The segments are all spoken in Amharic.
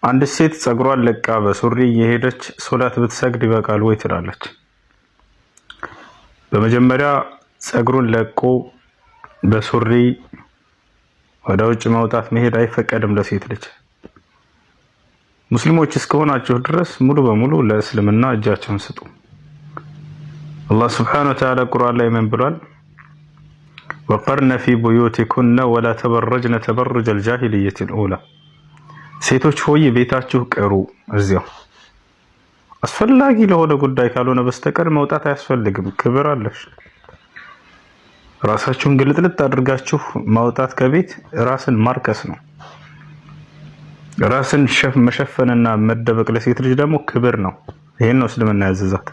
አንድ ሴት ጸጉሯን ለቃ በሱሪ እየሄደች ሶላት ብትሰግድ ይበቃል ወይ ትላለች? በመጀመሪያ ጸጉሩን ለቆ በሱሪ ወደ ውጭ መውጣት መሄድ አይፈቀድም ለሴት ልጅ። ሙስሊሞች እስከሆናችሁ ድረስ ሙሉ በሙሉ ለእስልምና እጃቸውን ስጡ። አላህ ሱብሓነሁ ወተዓላ ቁርአን ላይ ምን ብሏል? ወቀርነ ፊ ቡዩቲኩነ ወላ ተበረጅነ ተበሩጀል ጃሂልየቲል ኡላ። ሴቶች ሆይ ቤታችሁ ቅሩ፣ እዚያው አስፈላጊ ለሆነ ጉዳይ ካልሆነ በስተቀር መውጣት አያስፈልግም። ክብር አለሽ። ራሳችሁን ግልጥልጥ አድርጋችሁ ማውጣት ከቤት ራስን ማርከስ ነው። ራስን መሸፈንና መደበቅ ለሴት ልጅ ደግሞ ክብር ነው። ይሄን ነው እስልምና ያዘዛት።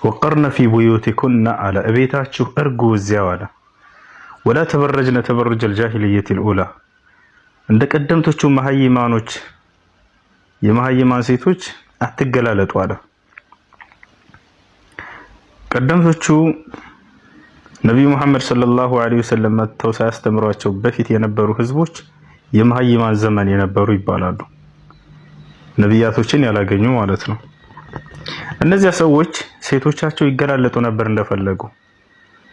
ወቀርነ ፊ ቡዩቲኩነ አለ ቤታችሁ እርጉ እዚያው አለ። ወላ ተበረጅነ ተበሩጀል ጃሂልየቲል ኡላ እንደ ቀደምቶቹ መሀይማኖች የመሀይማን ሴቶች አትገላለጡ አለ። ቀደምቶቹ ነብዩ መሐመድ ሰለላሁ ዐለይሂ ወሰለም መተው ሳያስተምሯቸው በፊት የነበሩ ህዝቦች የመሀይማን ዘመን የነበሩ ይባላሉ። ነብያቶችን ያላገኙ ማለት ነው። እነዚያ ሰዎች ሴቶቻቸው ይገላለጡ ነበር እንደፈለጉ፣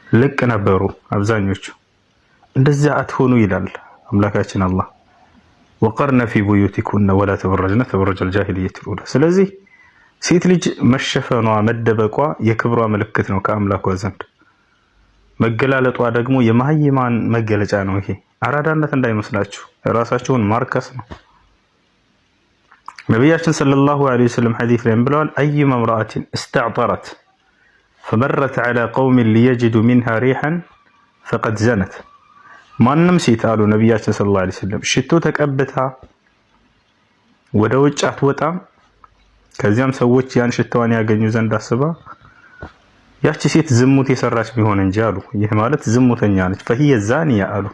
ልቅ ነበሩ አብዛኞቹ። እንደዚያ አትሆኑ ይላል አምላካችን አላህ። ወቀርነ ፊ ቡዩቲኩነ ወላ ተበረጅነ ተበሩጀል ጃሂልየቲል ኡላ። ስለዚህ ሴት ልጅ መሸፈኗ መደበቋ የክብሯ ምልክት ነው ከአምላኳ ዘንድ። መገላለጧ ደግሞ የመሀይማን መገለጫ ነው። ይሄ አራዳነት እንዳይመስላችሁ፣ ራሳችሁን ማርከስ ነው። ነቢያችን ሰለላሁ ዐለይሂ ወሰለም ሐዲስ ላይ ብለዋል፣ አዩማ እምረአቲን እስተዕጠረት ፈመረት ዐላ ቀውሚን ሊየጅዱ ሚንሃ ሪሐን ፈቀድ ዘነት። ማንም ሴት አሉ ነቢያችን ሰለላሁ ዐለይሂ ወሰለም ሽቶ ተቀብታ ወደ ውጭ አትወጣም፣ ከዚያም ሰዎች ያን ሽታዋን ያገኙ ዘንድ አስባ ያቺ ሴት ዝሙት የሰራች ቢሆን እንጂ አሉ። ይህ ማለት ዝሙተኛ ነች። ፈሂየ ዛኒያ አሉ፣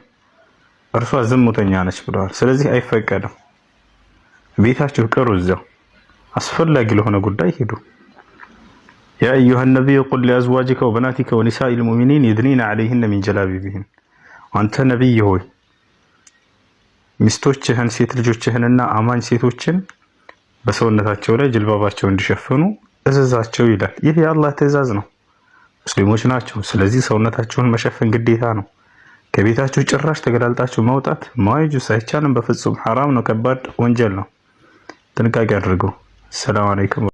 እርሷ ዝሙተኛ ነች ብለዋል። ስለዚህ አይፈቀድም። ቤታችሁ ቅሩ፣ እዚያው አስፈላጊ ለሆነ ጉዳይ ሄዱ። ያ አዩሃ ነቢዩ ቁል ሊአዝዋጅከ ወበናቲከ ወኒሳኢል ሙእሚኒን የድኒነ ዐለይሂነ ሚን ጀላቢቢሂን። አንተ ነቢይ ሆይ ሚስቶችህን ሴት ልጆችህንና አማኝ ሴቶችን በሰውነታቸው ላይ ጅልባባቸው እንዲሸፍኑ እዘዛቸው ይላል። ይህ የአላህ ትእዛዝ ነው። ሙስሊሞች ናቸው። ስለዚህ ሰውነታቸውን መሸፈን ግዴታ ነው። ከቤታችሁ ጭራሽ ተገላልጣችሁ መውጣት ማይጁስ አይቻልም። በፍጹም ሐራም ነው። ከባድ ወንጀል ነው። ጥንቃቄ አድርጉ። ሰላም አለይኩም።